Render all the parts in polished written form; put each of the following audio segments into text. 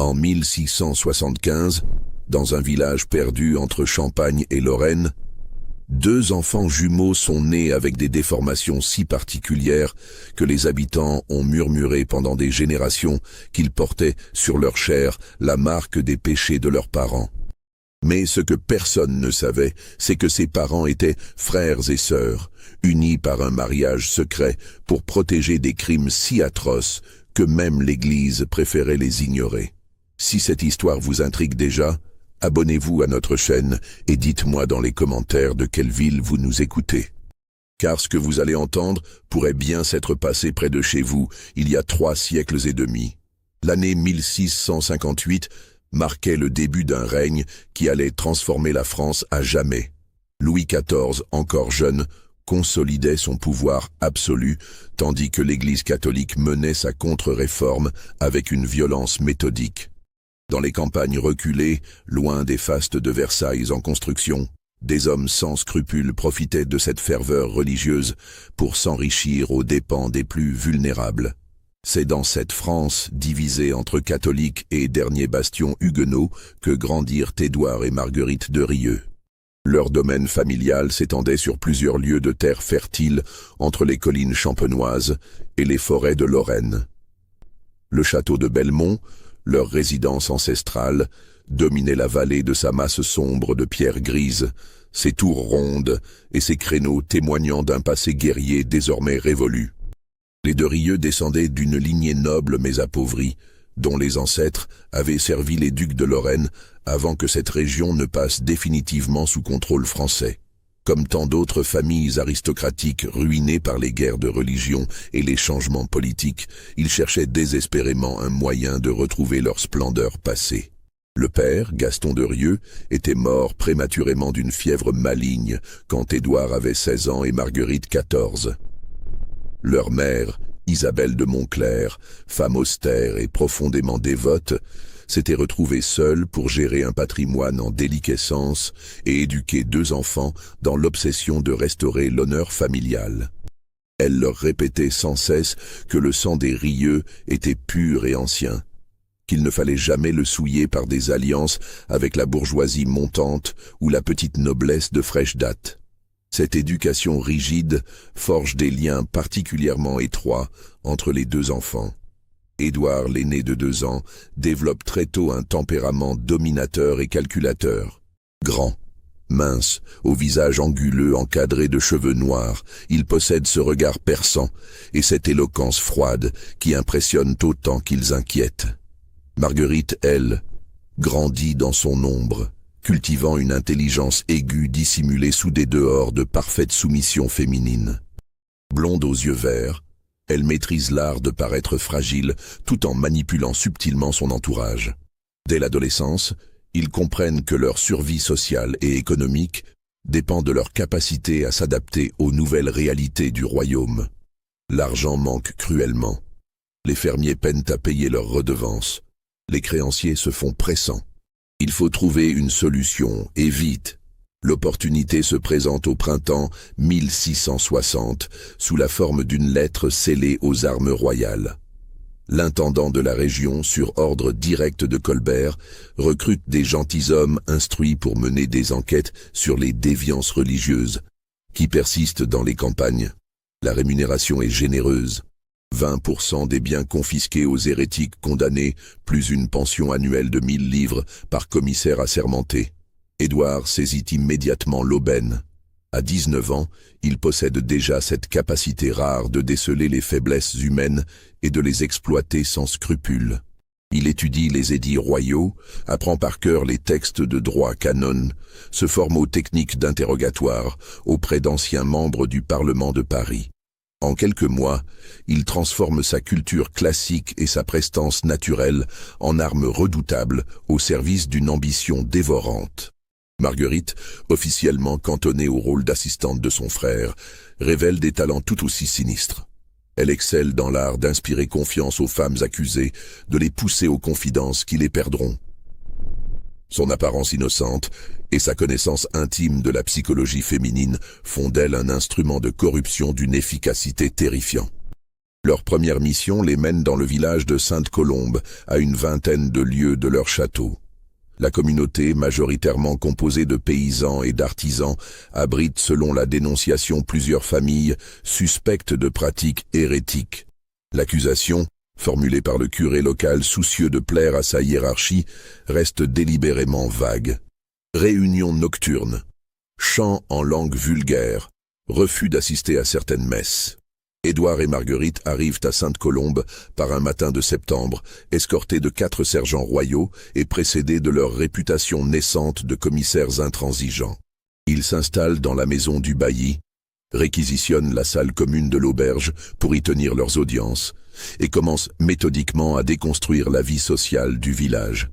En 1675, dans un village perdu entre Champagne et Lorraine, deux enfants jumeaux sont nés avec des déformations si particulières que les habitants ont murmuré pendant des générations qu'ils portaient sur leur chair la marque des péchés de leurs parents. Mais ce que personne ne savait, c'est que ces parents étaient frères et sœurs, unis par un mariage secret pour protéger des crimes si atroces que même l'Église préférait les ignorer. Si cette histoire vous intrigue déjà, abonnez-vous à notre chaîne et dites-moi dans les commentaires de quelle ville vous nous écoutez. Car ce que vous allez entendre pourrait bien s'être passé près de chez vous il y a 3 siècles et demi. L'année 1658 marquait le début d'un règne qui allait transformer la France à jamais. Louis XIV, encore jeune, consolidait son pouvoir absolu, tandis que l'Église catholique menait sa contre-réforme avec une violence méthodique. Dans les campagnes reculées, loin des fastes de Versailles en construction, des hommes sans scrupules profitaient de cette ferveur religieuse pour s'enrichir aux dépens des plus vulnérables. C'est dans cette France, divisée entre catholiques et derniers bastions huguenots, que grandirent Édouard et Marguerite de Rieux. Leur domaine familial s'étendait sur plusieurs lieues de terre fertile entre les collines champenoises et les forêts de Lorraine. Le château de Belmont, leur résidence ancestrale, dominait la vallée de sa masse sombre de pierres grises, ses tours rondes et ses créneaux témoignant d'un passé guerrier désormais révolu. Les de Rieux descendaient d'une lignée noble mais appauvrie, dont les ancêtres avaient servi les ducs de Lorraine avant que cette région ne passe définitivement sous contrôle français. Comme tant d'autres familles aristocratiques ruinées par les guerres de religion et les changements politiques, ils cherchaient désespérément un moyen de retrouver leur splendeur passée. Le père, Gaston de Rieux, était mort prématurément d'une fièvre maligne quand Édouard avait 16 ans et Marguerite 14. Leur mère, Isabelle de Montclerc, femme austère et profondément dévote, s'était retrouvée seule pour gérer un patrimoine en déliquescence et éduquer 2 enfants dans l'obsession de restaurer l'honneur familial. Elle leur répétait sans cesse que le sang des Rieux était pur et ancien, qu'il ne fallait jamais le souiller par des alliances avec la bourgeoisie montante ou la petite noblesse de fraîche date. Cette éducation rigide forge des liens particulièrement étroits entre les 2 enfants. Édouard, l'aîné de 2 ans, développe très tôt un tempérament dominateur et calculateur. Grand, mince, au visage anguleux encadré de cheveux noirs, il possède ce regard perçant et cette éloquence froide qui impressionnent autant qu'ils inquiètent. Marguerite, elle, grandit dans son ombre, cultivant une intelligence aiguë dissimulée sous des dehors de parfaite soumission féminine. Blonde aux yeux verts, elle maîtrise l'art de paraître fragile tout en manipulant subtilement son entourage. Dès l'adolescence, ils comprennent que leur survie sociale et économique dépend de leur capacité à s'adapter aux nouvelles réalités du royaume. L'argent manque cruellement. Les fermiers peinent à payer leurs redevances. Les créanciers se font pressants. Il faut trouver une solution, et vite. L'opportunité se présente au printemps 1660, sous la forme d'une lettre scellée aux armes royales. L'intendant de la région, sur ordre direct de Colbert, recrute des gentilshommes instruits pour mener des enquêtes sur les déviances religieuses, qui persistent dans les campagnes. La rémunération est généreuse. 20% des biens confisqués aux hérétiques condamnés, plus une pension annuelle de 1000 livres par commissaire assermenté. Édouard saisit immédiatement l'aubaine. À 19 ans, il possède déjà cette capacité rare de déceler les faiblesses humaines et de les exploiter sans scrupule. Il étudie les édits royaux, apprend par cœur les textes de droit canon, se forme aux techniques d'interrogatoire auprès d'anciens membres du Parlement de Paris. En quelques mois, il transforme sa culture classique et sa prestance naturelle en armes redoutables au service d'une ambition dévorante. Marguerite, officiellement cantonnée au rôle d'assistante de son frère, révèle des talents tout aussi sinistres. Elle excelle dans l'art d'inspirer confiance aux femmes accusées, de les pousser aux confidences qui les perdront. Son apparence innocente et sa connaissance intime de la psychologie féminine font d'elle un instrument de corruption d'une efficacité terrifiante. Leur première mission les mène dans le village de Sainte-Colombe, à une vingtaine de lieues de leur château. La communauté, majoritairement composée de paysans et d'artisans, abrite selon la dénonciation plusieurs familles suspectes de pratiques hérétiques. L'accusation, formulée par le curé local soucieux de plaire à sa hiérarchie, reste délibérément vague. Réunions nocturnes, chants en langue vulgaire, refus d'assister à certaines messes. Édouard et Marguerite arrivent à Sainte-Colombe par un matin de septembre, escortés de 4 sergents royaux et précédés de leur réputation naissante de commissaires intransigeants. Ils s'installent dans la maison du bailli, réquisitionnent la salle commune de l'auberge pour y tenir leurs audiences et commencent méthodiquement à déconstruire la vie sociale du village.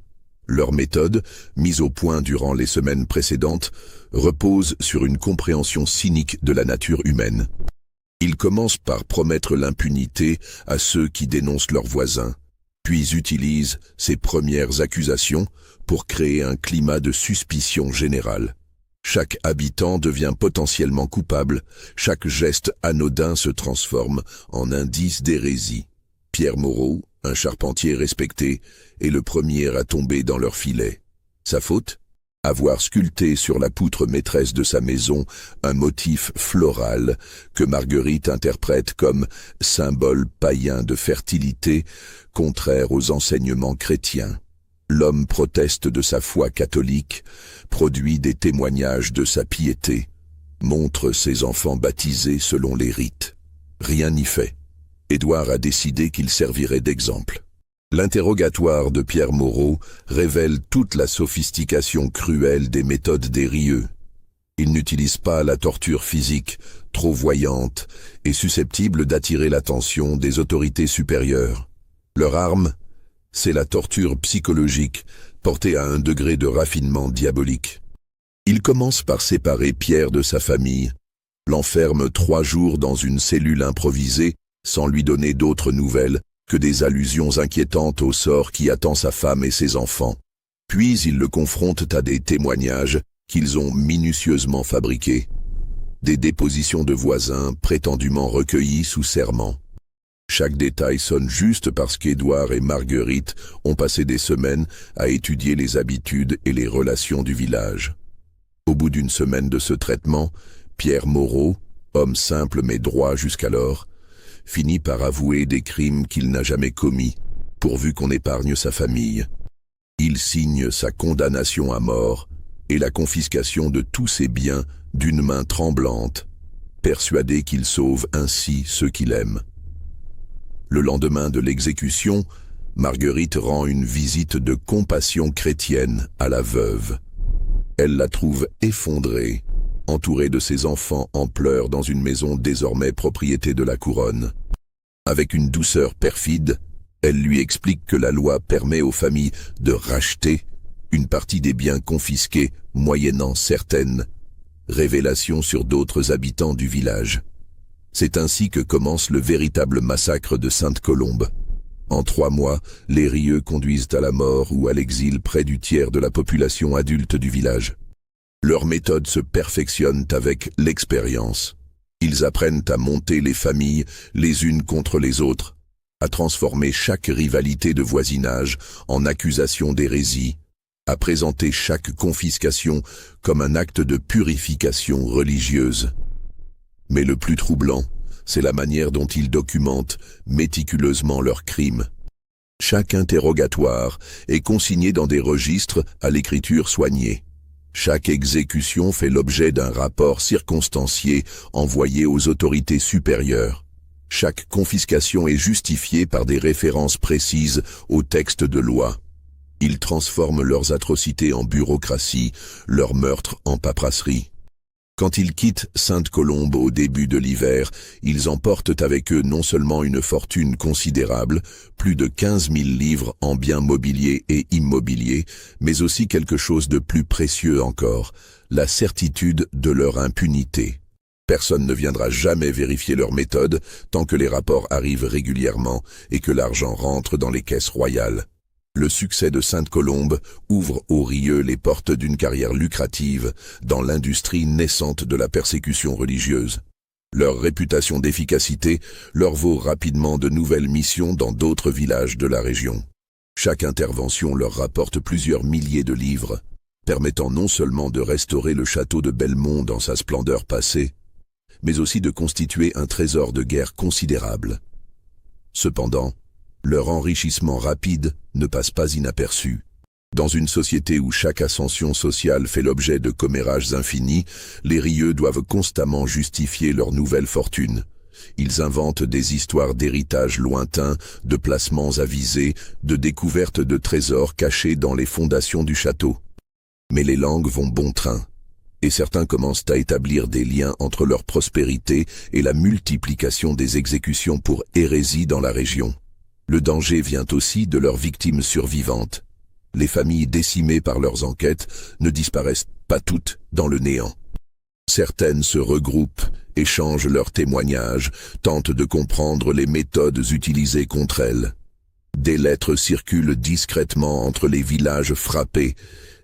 Leur méthode, mise au point durant les semaines précédentes, repose sur une compréhension cynique de la nature humaine. Ils commencent par promettre l'impunité à ceux qui dénoncent leurs voisins, puis utilisent ces premières accusations pour créer un climat de suspicion générale. Chaque habitant devient potentiellement coupable, chaque geste anodin se transforme en indice d'hérésie. Pierre Moreau, un charpentier respecté, est le premier à tomber dans leur filet. Sa faute ? Avoir sculpté sur la poutre maîtresse de sa maison un motif floral que Marguerite interprète comme symbole païen de fertilité, contraire aux enseignements chrétiens. L'homme proteste de sa foi catholique, produit des témoignages de sa piété, montre ses enfants baptisés selon les rites. Rien n'y fait. Édouard a décidé qu'il servirait d'exemple. L'interrogatoire de Pierre Moreau révèle toute la sophistication cruelle des méthodes des rieux. Ils n'utilisent pas la torture physique, trop voyante et susceptible d'attirer l'attention des autorités supérieures. Leur arme, c'est la torture psychologique, portée à un degré de raffinement diabolique. Ils commencent par séparer Pierre de sa famille, l'enferment 3 jours dans une cellule improvisée sans lui donner d'autres nouvelles que des allusions inquiétantes au sort qui attend sa femme et ses enfants. Puis ils le confrontent à des témoignages qu'ils ont minutieusement fabriqués, des dépositions de voisins prétendument recueillies sous serment. Chaque détail sonne juste parce qu'Édouard et Marguerite ont passé des semaines à étudier les habitudes et les relations du village. Au bout d'une semaine de ce traitement, Pierre Moreau, homme simple mais droit jusqu'alors, finit par avouer des crimes qu'il n'a jamais commis, pourvu qu'on épargne sa famille. Il signe sa condamnation à mort et la confiscation de tous ses biens d'une main tremblante, persuadé qu'il sauve ainsi ceux qu'il aime. Le lendemain de l'exécution, Marguerite rend une visite de compassion chrétienne à la veuve. Elle la trouve effondrée, entourée de ses enfants en pleurs dans une maison désormais propriété de la couronne. Avec une douceur perfide, elle lui explique que la loi permet aux familles de racheter une partie des biens confisqués moyennant certaines révélations sur d'autres habitants du village. C'est ainsi que commence le véritable massacre de Sainte-Colombe. En 3 mois, les rieux conduisent à la mort ou à l'exil près du tiers de la population adulte du village. Leurs méthodes se perfectionnent avec l'expérience. Ils apprennent à monter les familles les unes contre les autres, à transformer chaque rivalité de voisinage en accusation d'hérésie, à présenter chaque confiscation comme un acte de purification religieuse. Mais le plus troublant, c'est la manière dont ils documentent méticuleusement leurs crimes. Chaque interrogatoire est consigné dans des registres à l'écriture soignée. Chaque exécution fait l'objet d'un rapport circonstancié envoyé aux autorités supérieures. Chaque confiscation est justifiée par des références précises aux textes de loi. Ils transforment leurs atrocités en bureaucratie, leurs meurtres en paperasserie. Quand ils quittent Sainte-Colombe au début de l'hiver, ils emportent avec eux non seulement une fortune considérable, plus de 15 000 livres en biens mobiliers et immobiliers, mais aussi quelque chose de plus précieux encore, la certitude de leur impunité. Personne ne viendra jamais vérifier leur méthode tant que les rapports arrivent régulièrement et que l'argent rentre dans les caisses royales. Le succès de Sainte-Colombe ouvre aux rieux les portes d'une carrière lucrative dans l'industrie naissante de la persécution religieuse. Leur réputation d'efficacité leur vaut rapidement de nouvelles missions dans d'autres villages de la région. Chaque intervention leur rapporte plusieurs milliers de livres, permettant non seulement de restaurer le château de Belmont dans sa splendeur passée, mais aussi de constituer un trésor de guerre considérable. Cependant, leur enrichissement rapide ne passe pas inaperçu. Dans une société où chaque ascension sociale fait l'objet de commérages infinis, les Rieux doivent constamment justifier leur nouvelle fortune. Ils inventent des histoires d'héritage lointain, de placements avisés, de découvertes de trésors cachés dans les fondations du château. Mais les langues vont bon train, et certains commencent à établir des liens entre leur prospérité et la multiplication des exécutions pour hérésie dans la région. Le danger vient aussi de leurs victimes survivantes. Les familles décimées par leurs enquêtes ne disparaissent pas toutes dans le néant. Certaines se regroupent, échangent leurs témoignages, tentent de comprendre les méthodes utilisées contre elles. Des lettres circulent discrètement entre les villages frappés,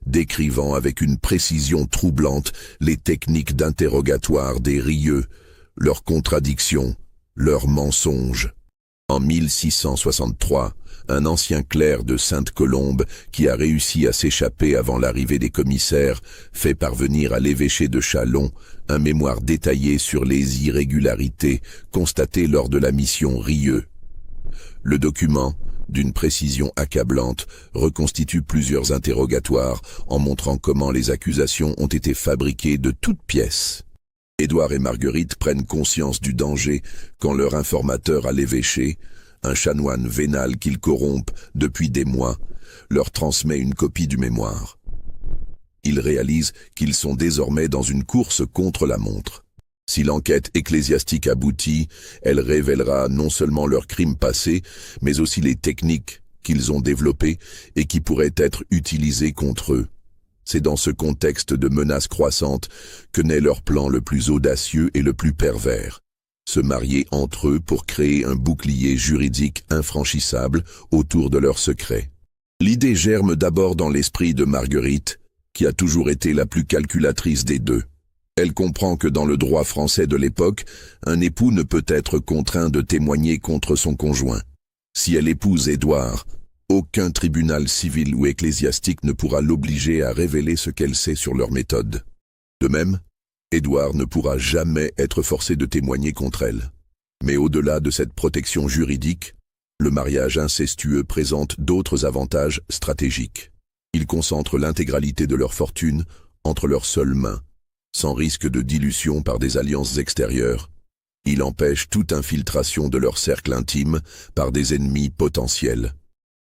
décrivant avec une précision troublante les techniques d'interrogatoire des Rieux, leurs contradictions, leurs mensonges. En 1663, un ancien clerc de Sainte-Colombe, qui a réussi à s'échapper avant l'arrivée des commissaires, fait parvenir à l'évêché de Châlons un mémoire détaillé sur les irrégularités constatées lors de la mission Rieux. Le document, d'une précision accablante, reconstitue plusieurs interrogatoires en montrant comment les accusations ont été fabriquées de toutes pièces. Édouard et Marguerite prennent conscience du danger quand leur informateur à l'évêché, un chanoine vénal qu'ils corrompent depuis des mois, leur transmet une copie du mémoire. Ils réalisent qu'ils sont désormais dans une course contre la montre. Si l'enquête ecclésiastique aboutit, elle révélera non seulement leurs crimes passés, mais aussi les techniques qu'ils ont développées et qui pourraient être utilisées contre eux. C'est dans ce contexte de menace croissante que naît leur plan le plus audacieux et le plus pervers. Se marier entre eux pour créer un bouclier juridique infranchissable autour de leurs secrets. L'idée germe d'abord dans l'esprit de Marguerite, qui a toujours été la plus calculatrice des deux. Elle comprend que dans le droit français de l'époque, un époux ne peut être contraint de témoigner contre son conjoint. Si elle épouse Édouard, aucun tribunal civil ou ecclésiastique ne pourra l'obliger à révéler ce qu'elle sait sur leur méthode. De même, Édouard ne pourra jamais être forcé de témoigner contre elle. Mais au-delà de cette protection juridique, le mariage incestueux présente d'autres avantages stratégiques. Il concentre l'intégralité de leur fortune entre leurs seules mains, sans risque de dilution par des alliances extérieures. Il empêche toute infiltration de leur cercle intime par des ennemis potentiels.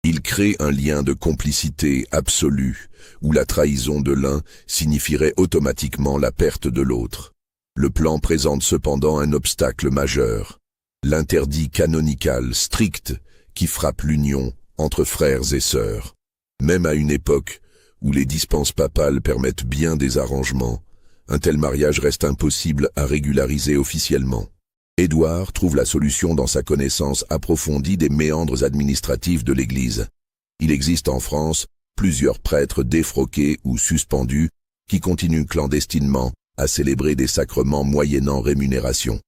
Il crée un lien de complicité absolue, où la trahison de l'un signifierait automatiquement la perte de l'autre. Le plan présente cependant un obstacle majeur, l'interdit canonical strict qui frappe l'union entre frères et sœurs. Même à une époque où les dispenses papales permettent bien des arrangements, un tel mariage reste impossible à régulariser officiellement. Édouard trouve la solution dans sa connaissance approfondie des méandres administratifs de l'Église. Il existe en France plusieurs prêtres défroqués ou suspendus qui continuent clandestinement à célébrer des sacrements moyennant rémunération.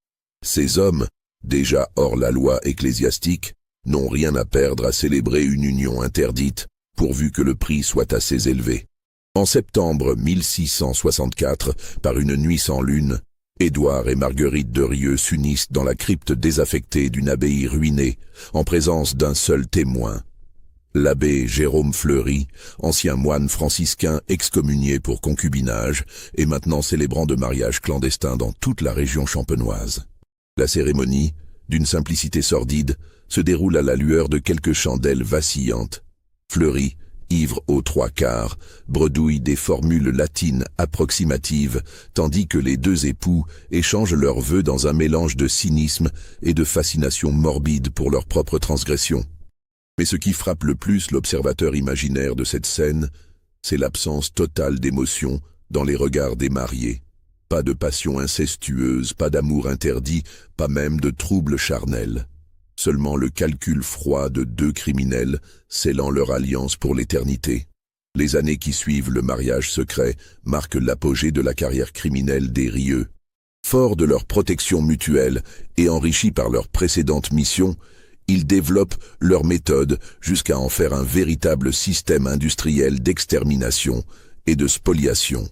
Ces hommes, déjà hors la loi ecclésiastique, n'ont rien à perdre à célébrer une union interdite, pourvu que le prix soit assez élevé. En septembre 1664, par une nuit sans lune, Édouard et Marguerite de Rieux s'unissent dans la crypte désaffectée d'une abbaye ruinée, en présence d'un seul témoin. L'abbé Jérôme Fleury, ancien moine franciscain excommunié pour concubinage, et maintenant célébrant de mariages clandestins dans toute la région champenoise. La cérémonie, d'une simplicité sordide, se déroule à la lueur de quelques chandelles vacillantes. Fleury, ivre aux trois quarts, bredouille des formules latines approximatives, tandis que les deux époux échangent leurs vœux dans un mélange de cynisme et de fascination morbide pour leur propre transgression. Mais ce qui frappe le plus l'observateur imaginaire de cette scène, c'est l'absence totale d'émotion dans les regards des mariés. Pas de passion incestueuse, pas d'amour interdit, pas même de troubles charnels. Seulement le calcul froid de deux criminels scellant leur alliance pour l'éternité. Les années qui suivent le mariage secret marquent l'apogée de la carrière criminelle des Rieux. Forts de leur protection mutuelle et enrichis par leur précédente mission, ils développent leur méthode jusqu'à en faire un véritable système industriel d'extermination et de spoliation.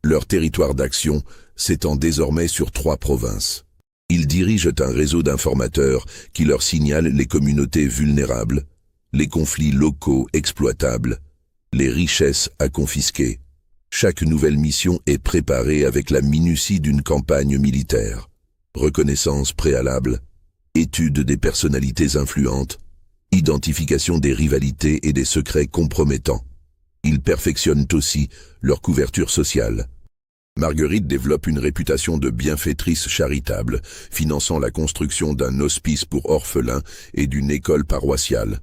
Leur territoire d'action s'étend désormais sur 3 provinces. Ils dirigent un réseau d'informateurs qui leur signale les communautés vulnérables, les conflits locaux exploitables, les richesses à confisquer. Chaque nouvelle mission est préparée avec la minutie d'une campagne militaire. Reconnaissance préalable, étude des personnalités influentes, identification des rivalités et des secrets compromettants. Ils perfectionnent aussi leur couverture sociale. Marguerite développe une réputation de bienfaitrice charitable, finançant la construction d'un hospice pour orphelins et d'une école paroissiale.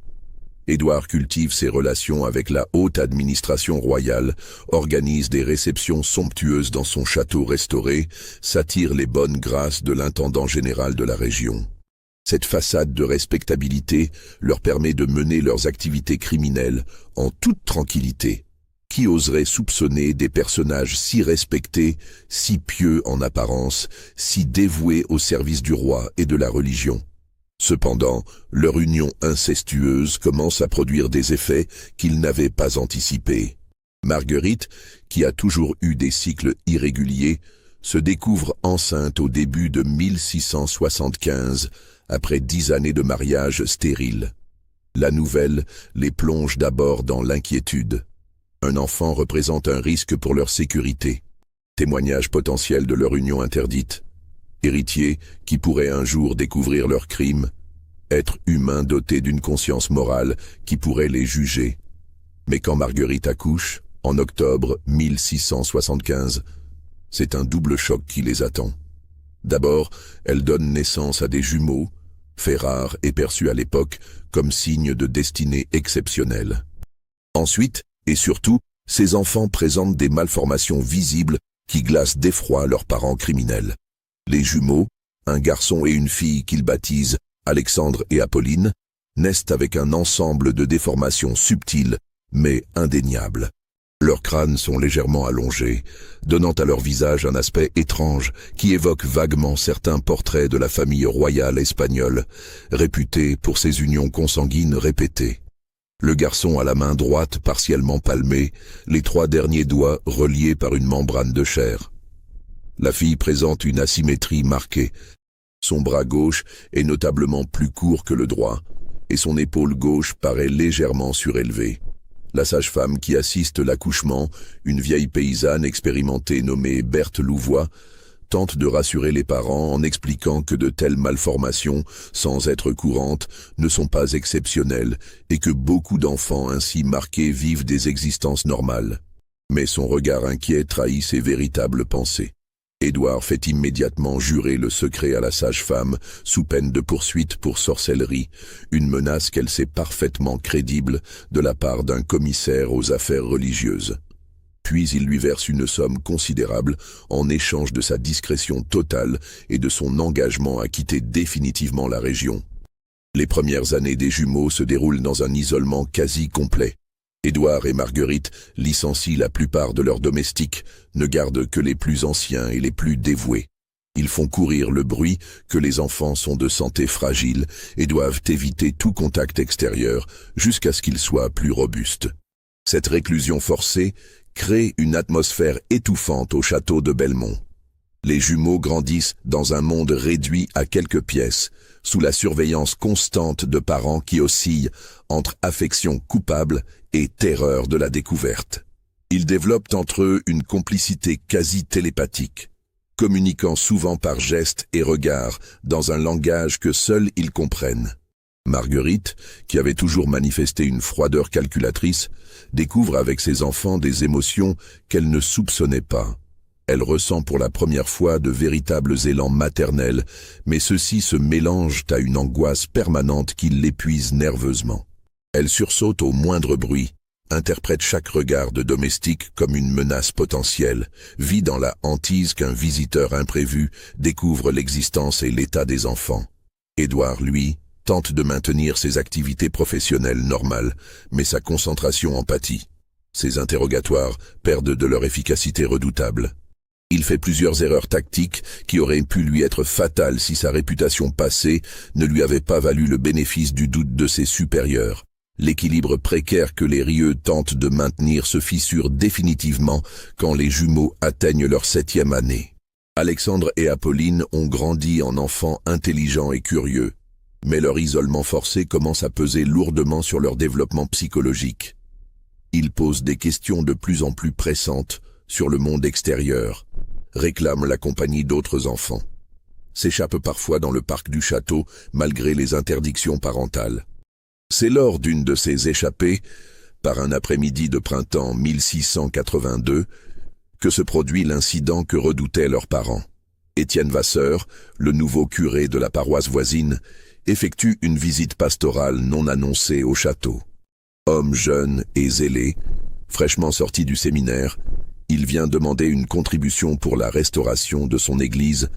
Édouard cultive ses relations avec la haute administration royale, organise des réceptions somptueuses dans son château restauré, s'attire les bonnes grâces de l'intendant général de la région. Cette façade de respectabilité leur permet de mener leurs activités criminelles en toute tranquillité. Qui oserait soupçonner des personnages si respectés, si pieux en apparence, si dévoués au service du roi et de la religion? Cependant, leur union incestueuse commence à produire des effets qu'ils n'avaient pas anticipés. Marguerite, qui a toujours eu des cycles irréguliers, se découvre enceinte au début de 1675, après 10 années de mariage stérile. La nouvelle les plonge d'abord dans l'inquiétude. Un enfant représente un risque pour leur sécurité. Témoignage potentiel de leur union interdite. Héritiers qui pourraient un jour découvrir leurs crimes. Êtres humains dotés d'une conscience morale qui pourrait les juger. Mais quand Marguerite accouche, en octobre 1675, c'est un double choc qui les attend. D'abord, elle donne naissance à des jumeaux, fait rare et perçu à l'époque comme signe de destinée exceptionnelle. Ensuite, et surtout, ces enfants présentent des malformations visibles qui glacent d'effroi leurs parents criminels. Les jumeaux, un garçon et une fille qu'ils baptisent Alexandre et Apolline, naissent avec un ensemble de déformations subtiles mais indéniables. Leurs crânes sont légèrement allongés, donnant à leur visage un aspect étrange qui évoque vaguement certains portraits de la famille royale espagnole, réputée pour ses unions consanguines répétées. Le garçon a la main droite partiellement palmée, les 3 derniers doigts reliés par une membrane de chair. La fille présente une asymétrie marquée. Son bras gauche est notablement plus court que le droit, et son épaule gauche paraît légèrement surélevée. La sage-femme qui assiste l'accouchement, une vieille paysanne expérimentée nommée Berthe Louvois, tente de rassurer les parents en expliquant que de telles malformations, sans être courantes, ne sont pas exceptionnelles et que beaucoup d'enfants ainsi marqués vivent des existences normales. Mais son regard inquiet trahit ses véritables pensées. Édouard fait immédiatement jurer le secret à la sage-femme sous peine de poursuite pour sorcellerie, une menace qu'elle sait parfaitement crédible de la part d'un commissaire aux affaires religieuses. Puis il lui verse une somme considérable en échange de sa discrétion totale et de son engagement à quitter définitivement la région. Les premières années des jumeaux se déroulent dans un isolement quasi complet. Édouard et Marguerite licencient la plupart de leurs domestiques, ne gardent que les plus anciens et les plus dévoués. Ils font courir le bruit que les enfants sont de santé fragile et doivent éviter tout contact extérieur jusqu'à ce qu'ils soient plus robustes. Cette réclusion forcée crée une atmosphère étouffante au château de Belmont. Les jumeaux grandissent dans un monde réduit à quelques pièces, sous la surveillance constante de parents qui oscillent entre affection coupable et terreur de la découverte. Ils développent entre eux une complicité quasi télépathique, communiquant souvent par gestes et regards dans un langage que seuls ils comprennent. Marguerite, qui avait toujours manifesté une froideur calculatrice, découvre avec ses enfants des émotions qu'elle ne soupçonnait pas. Elle ressent pour la première fois de véritables élans maternels, mais ceux-ci se mélangent à une angoisse permanente qui l'épuise nerveusement. Elle sursaute au moindre bruit, interprète chaque regard de domestique comme une menace potentielle, vit dans la hantise qu'un visiteur imprévu découvre l'existence et l'état des enfants. Édouard, lui, tente de maintenir ses activités professionnelles normales, mais sa concentration en pâtit. Ses interrogatoires perdent de leur efficacité redoutable. Il fait plusieurs erreurs tactiques qui auraient pu lui être fatales si sa réputation passée ne lui avait pas valu le bénéfice du doute de ses supérieurs. L'équilibre précaire que les Rieux tentent de maintenir se fissure définitivement quand les jumeaux atteignent leur 7e année. Alexandre et Apolline ont grandi en enfants intelligents et curieux, mais leur isolement forcé commence à peser lourdement sur leur développement psychologique. Ils posent des questions de plus en plus pressantes sur le monde extérieur, réclament la compagnie d'autres enfants, s'échappent parfois dans le parc du château malgré les interdictions parentales. C'est lors d'une de ces échappées, par un après-midi de printemps 1682, que se produit l'incident que redoutaient leurs parents. Étienne Vasseur, le nouveau curé de la paroisse voisine, effectue une visite pastorale non annoncée au château. Homme jeune et zélé, fraîchement sorti du séminaire, il vient demander une contribution pour la restauration de son église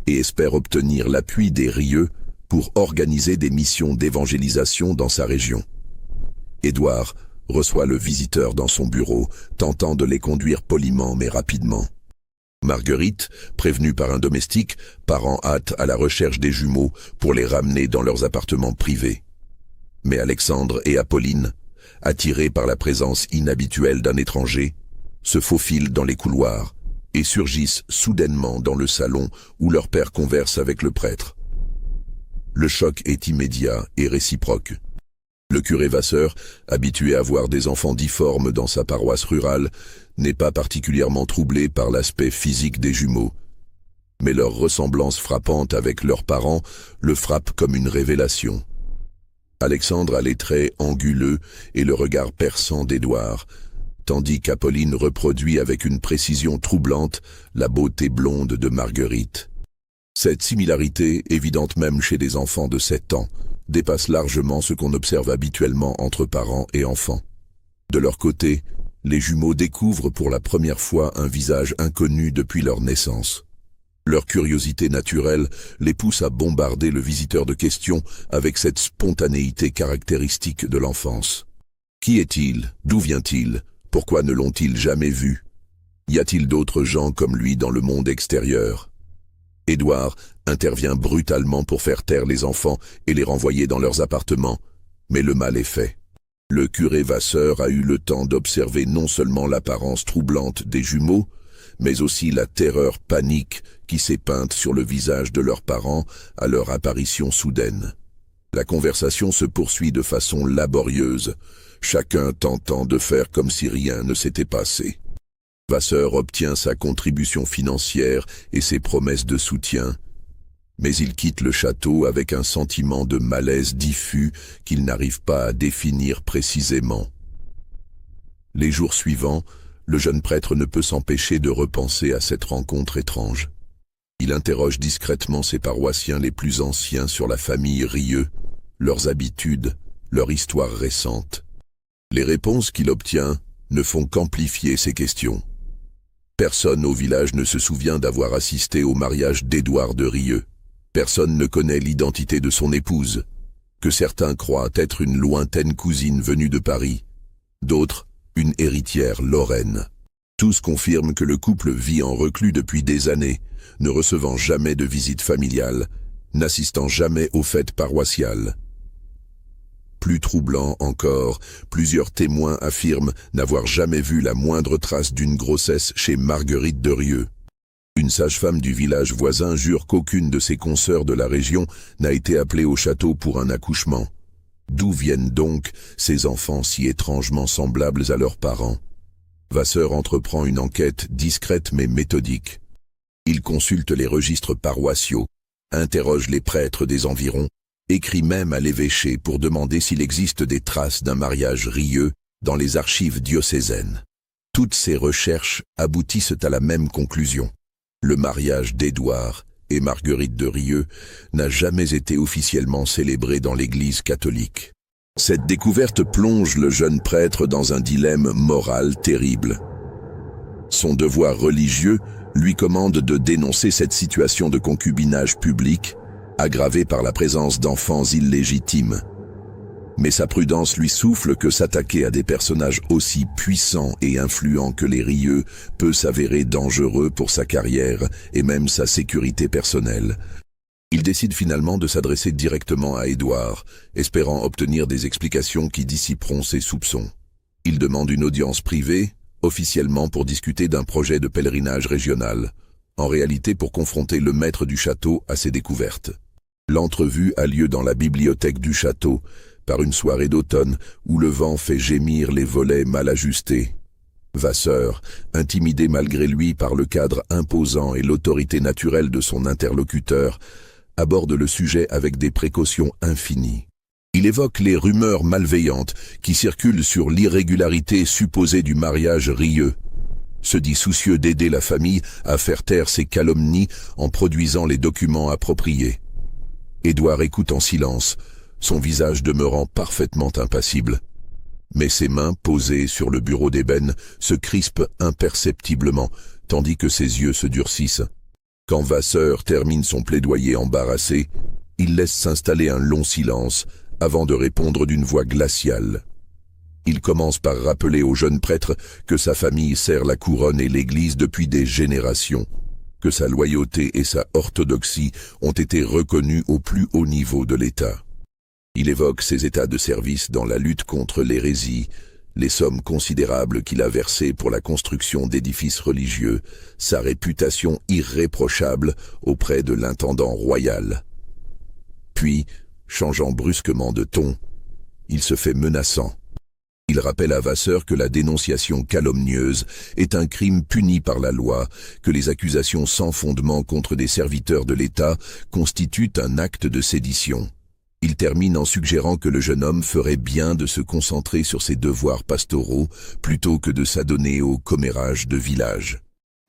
et espère obtenir l'appui des Rieux pour organiser des missions d'évangélisation dans sa région. Édouard reçoit le visiteur dans son bureau, tentant de les conduire poliment mais rapidement. Marguerite, prévenue par un domestique, part en hâte à la recherche des jumeaux pour les ramener dans leurs appartements privés. Mais Alexandre et Apolline, attirés par la présence inhabituelle d'un étranger, se faufilent dans les couloirs et surgissent soudainement dans le salon où leur père converse avec le prêtre. Le choc est immédiat et réciproque. Le curé Vasseur, habitué à voir des enfants difformes dans sa paroisse rurale, n'est pas particulièrement troublé par l'aspect physique des jumeaux. Mais leur ressemblance frappante avec leurs parents le frappe comme une révélation. Alexandre a les traits anguleux et le regard perçant d'Édouard, tandis qu'Apolline reproduit avec une précision troublante la beauté blonde de Marguerite. Cette similarité, évidente même chez des enfants de 7 ans, dépasse largement ce qu'on observe habituellement entre parents et enfants. De leur côté, les jumeaux découvrent pour la première fois un visage inconnu depuis leur naissance. Leur curiosité naturelle les pousse à bombarder le visiteur de questions avec cette spontanéité caractéristique de l'enfance. Qui est-il? D'où vient-il? Pourquoi ne l'ont-ils jamais vu? Y a-t-il d'autres gens comme lui dans le monde extérieur? Édouard intervient brutalement pour faire taire les enfants et les renvoyer dans leurs appartements, mais le mal est fait. Le curé Vasseur a eu le temps d'observer non seulement l'apparence troublante des jumeaux, mais aussi la terreur panique qui s'est peinte sur le visage de leurs parents à leur apparition soudaine. La conversation se poursuit de façon laborieuse, chacun tentant de faire comme si rien ne s'était passé. Vasseur obtient sa contribution financière et ses promesses de soutien, mais il quitte le château avec un sentiment de malaise diffus qu'il n'arrive pas à définir précisément. Les jours suivants, le jeune prêtre ne peut s'empêcher de repenser à cette rencontre étrange. Il interroge discrètement ses paroissiens les plus anciens sur la famille Rieux, leurs habitudes, leur histoire récente. Les réponses qu'il obtient ne font qu'amplifier ses questions. Personne au village ne se souvient d'avoir assisté au mariage d'Édouard de Rieux. Personne ne connaît l'identité de son épouse, que certains croient être une lointaine cousine venue de Paris, d'autres une héritière lorraine. Tous confirment que le couple vit en reclus depuis des années, ne recevant jamais de visite familiale, n'assistant jamais aux fêtes paroissiales. Plus troublant encore, plusieurs témoins affirment n'avoir jamais vu la moindre trace d'une grossesse chez Marguerite de Rieux. Une sage-femme du village voisin jure qu'aucune de ses consoeurs de la région n'a été appelée au château pour un accouchement. D'où viennent donc ces enfants si étrangement semblables à leurs parents? Vasseur entreprend une enquête discrète mais méthodique. Il consulte les registres paroissiaux, interroge les prêtres des environs, écrit même à l'évêché pour demander s'il existe des traces d'un mariage Rieux dans les archives diocésaines. Toutes ces recherches aboutissent à la même conclusion. Le mariage d'Édouard et Marguerite de Rieux n'a jamais été officiellement célébré dans l'Église catholique. Cette découverte plonge le jeune prêtre dans un dilemme moral terrible. Son devoir religieux lui commande de dénoncer cette situation de concubinage public, aggravée par la présence d'enfants illégitimes. Mais sa prudence lui souffle que s'attaquer à des personnages aussi puissants et influents que les Rieux peut s'avérer dangereux pour sa carrière et même sa sécurité personnelle. Il décide finalement de s'adresser directement à Édouard, espérant obtenir des explications qui dissiperont ses soupçons. Il demande une audience privée, officiellement pour discuter d'un projet de pèlerinage régional, en réalité pour confronter le maître du château à ses découvertes. L'entrevue a lieu dans la bibliothèque du château, par une soirée d'automne où le vent fait gémir les volets mal ajustés. Vasseur, intimidé malgré lui par le cadre imposant et l'autorité naturelle de son interlocuteur, aborde le sujet avec des précautions infinies. Il évoque les rumeurs malveillantes qui circulent sur l'irrégularité supposée du mariage Rieux, se dit soucieux d'aider la famille à faire taire ces calomnies en produisant les documents appropriés. Édouard écoute en silence, son visage demeurant parfaitement impassible. Mais ses mains, posées sur le bureau d'ébène, se crispent imperceptiblement, tandis que ses yeux se durcissent. Quand Vasseur termine son plaidoyer embarrassé, il laisse s'installer un long silence avant de répondre d'une voix glaciale. Il commence par rappeler au jeune prêtre que sa famille sert la couronne et l'Église depuis des générations, que sa loyauté et sa orthodoxie ont été reconnues au plus haut niveau de l'État. Il évoque ses états de service dans la lutte contre l'hérésie, les sommes considérables qu'il a versées pour la construction d'édifices religieux, sa réputation irréprochable auprès de l'intendant royal. Puis, changeant brusquement de ton, il se fait menaçant. Il rappelle à Vasseur que la dénonciation calomnieuse est un crime puni par la loi, que les accusations sans fondement contre des serviteurs de l'État constituent un acte de sédition. Il termine en suggérant que le jeune homme ferait bien de se concentrer sur ses devoirs pastoraux plutôt que de s'adonner au commérage de village.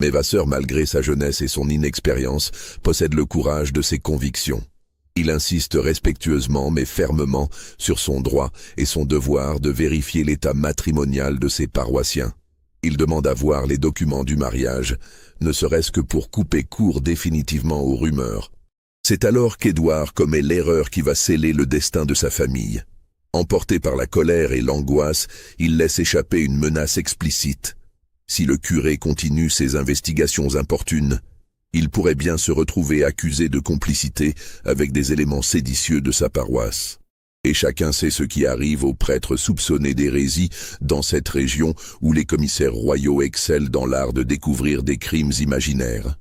Mais Vasseur, malgré sa jeunesse et son inexpérience, possède le courage de ses convictions. Il insiste respectueusement mais fermement sur son droit et son devoir de vérifier l'état matrimonial de ses paroissiens. Il demande à voir les documents du mariage, ne serait-ce que pour couper court définitivement aux rumeurs. C'est alors qu'Édouard commet l'erreur qui va sceller le destin de sa famille. Emporté par la colère et l'angoisse, il laisse échapper une menace explicite. Si le curé continue ses investigations importunes, il pourrait bien se retrouver accusé de complicité avec des éléments séditieux de sa paroisse. Et chacun sait ce qui arrive aux prêtres soupçonnés d'hérésie dans cette région où les commissaires royaux excellent dans l'art de découvrir des crimes imaginaires.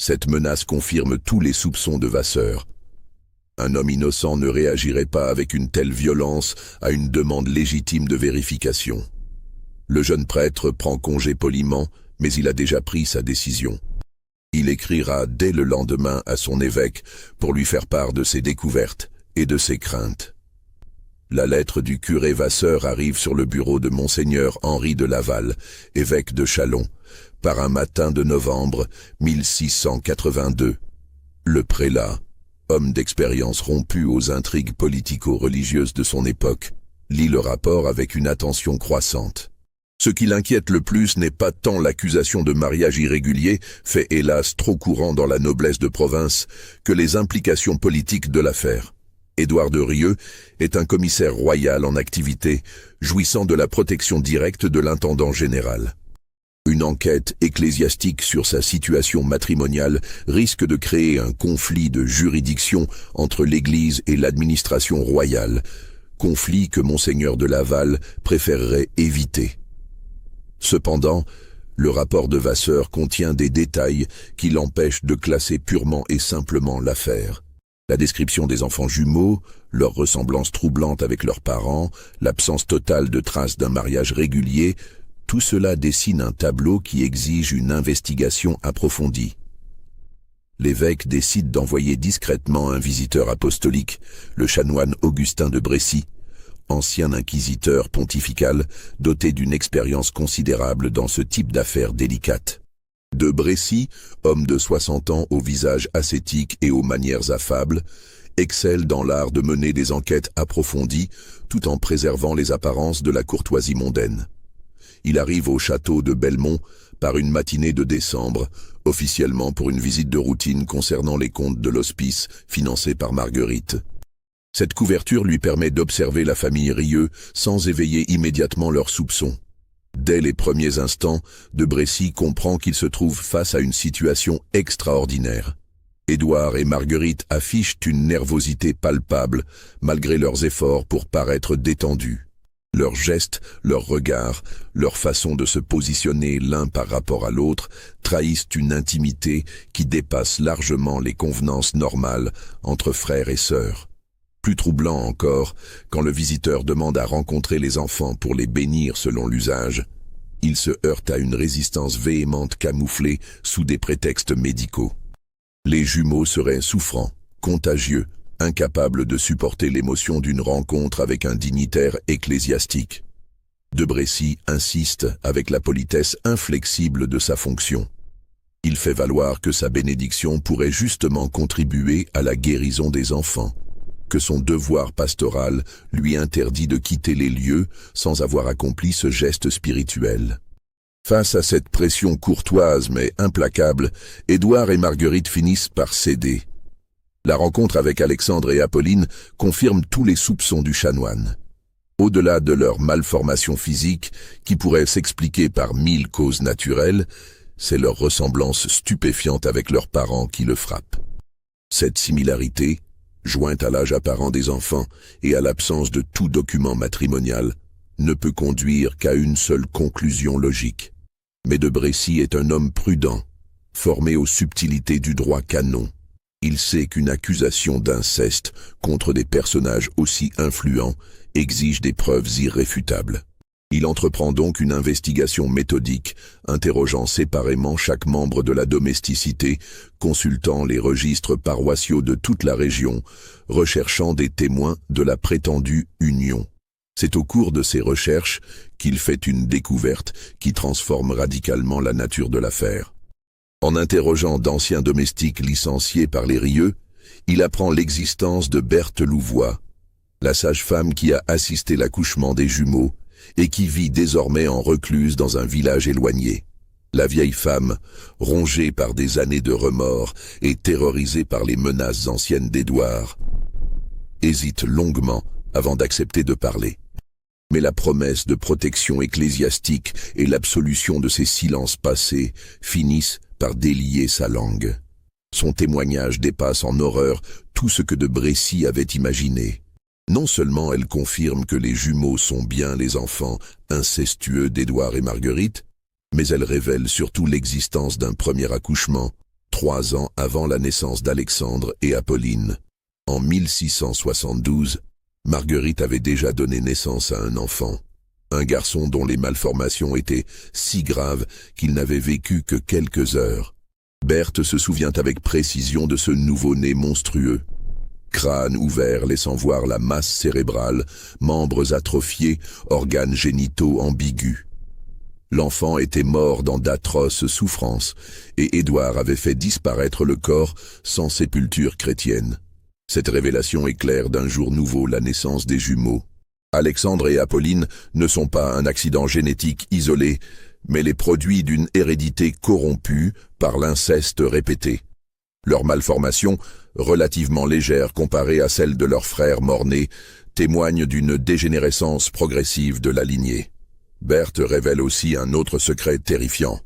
Cette menace confirme tous les soupçons de Vasseur. Un homme innocent ne réagirait pas avec une telle violence à une demande légitime de vérification. Le jeune prêtre prend congé poliment, mais il a déjà pris sa décision. Il écrira dès le lendemain à son évêque pour lui faire part de ses découvertes et de ses craintes. La lettre du curé Vasseur arrive sur le bureau de Monseigneur Henri de Laval, évêque de Châlons, par un matin de novembre 1682. Le prélat, homme d'expérience rompu aux intrigues politico-religieuses de son époque, lit le rapport avec une attention croissante. Ce qui l'inquiète le plus n'est pas tant l'accusation de mariage irrégulier, fait hélas trop courant dans la noblesse de province, que les implications politiques de l'affaire. Édouard de Rieux est un commissaire royal en activité, jouissant de la protection directe de l'intendant général. Une enquête ecclésiastique sur sa situation matrimoniale risque de créer un conflit de juridiction entre l'Église et l'administration royale, conflit que Monseigneur de Laval préférerait éviter. Cependant, le rapport de Vasseur contient des détails qui l'empêchent de classer purement et simplement l'affaire. La description des enfants jumeaux, leur ressemblance troublante avec leurs parents, l'absence totale de traces d'un mariage régulier, tout cela dessine un tableau qui exige une investigation approfondie. L'évêque décide d'envoyer discrètement un visiteur apostolique, le chanoine Augustin de Brécy, ancien inquisiteur pontifical doté d'une expérience considérable dans ce type d'affaires délicates. De Brécy, homme de 60 ans au visage ascétique et aux manières affables, excelle dans l'art de mener des enquêtes approfondies tout en préservant les apparences de la courtoisie mondaine. Il arrive au château de Belmont par une matinée de décembre, officiellement pour une visite de routine concernant les comptes de l'hospice financé par Marguerite. Cette couverture lui permet d'observer la famille Rieu sans éveiller immédiatement leurs soupçons. Dès les premiers instants, de Brécy comprend qu'il se trouve face à une situation extraordinaire. Édouard et Marguerite affichent une nervosité palpable, malgré leurs efforts pour paraître détendus. Leurs gestes, leurs regards, leur façon de se positionner l'un par rapport à l'autre trahissent une intimité qui dépasse largement les convenances normales entre frères et sœurs. Plus troublant encore, quand le visiteur demande à rencontrer les enfants pour les bénir selon l'usage, il se heurte à une résistance véhémente camouflée sous des prétextes médicaux. Les jumeaux seraient souffrants, contagieux, incapables de supporter l'émotion d'une rencontre avec un dignitaire ecclésiastique. De Brécy insiste avec la politesse inflexible de sa fonction. Il fait valoir que sa bénédiction pourrait justement contribuer à la guérison des enfants, que son devoir pastoral lui interdit de quitter les lieux sans avoir accompli ce geste spirituel. Face à cette pression courtoise mais implacable, Édouard et Marguerite finissent par céder. La rencontre avec Alexandre et Apolline confirme tous les soupçons du chanoine. Au-delà de leur malformation physique, qui pourrait s'expliquer par 1000 causes naturelles, c'est leur ressemblance stupéfiante avec leurs parents qui le frappe. Cette similarité, jointe à l'âge apparent des enfants et à l'absence de tout document matrimonial, ne peut conduire qu'à une seule conclusion logique. Mais de Brécy est un homme prudent, formé aux subtilités du droit canon. Il sait qu'une accusation d'inceste contre des personnages aussi influents exige des preuves irréfutables. Il entreprend donc une investigation méthodique, interrogeant séparément chaque membre de la domesticité, consultant les registres paroissiaux de toute la région, recherchant des témoins de la prétendue union. C'est au cours de ces recherches qu'il fait une découverte qui transforme radicalement la nature de l'affaire. En interrogeant d'anciens domestiques licenciés par les Rieu, il apprend l'existence de Berthe Louvois, la sage-femme qui a assisté l'accouchement des jumeaux et qui vit désormais en recluse dans un village éloigné. La vieille femme, rongée par des années de remords et terrorisée par les menaces anciennes d'Édouard, hésite longuement avant d'accepter de parler. Mais la promesse de protection ecclésiastique et l'absolution de ses silences passés finissent par délier sa langue. Son témoignage dépasse en horreur tout ce que de Brécy avait imaginé. Non seulement elle confirme que les jumeaux sont bien les enfants incestueux d'Édouard et Marguerite, mais elle révèle surtout l'existence d'un premier accouchement, 3 ans avant la naissance d'Alexandre et Apolline. En 1672, Marguerite avait déjà donné naissance à un enfant, un garçon dont les malformations étaient si graves qu'il n'avait vécu que quelques heures. Berthe se souvient avec précision de ce nouveau-né monstrueux. Crâne ouvert laissant voir la masse cérébrale, membres atrophiés, organes génitaux ambigus. L'enfant était mort dans d'atroces souffrances, et Édouard avait fait disparaître le corps sans sépulture chrétienne. Cette révélation éclaire d'un jour nouveau la naissance des jumeaux. Alexandre et Apolline ne sont pas un accident génétique isolé, mais les produits d'une hérédité corrompue par l'inceste répété. Leur malformation, relativement légère comparée à celle de leurs frères mort-nés, témoigne d'une dégénérescence progressive de la lignée. Berthe révèle aussi un autre secret terrifiant.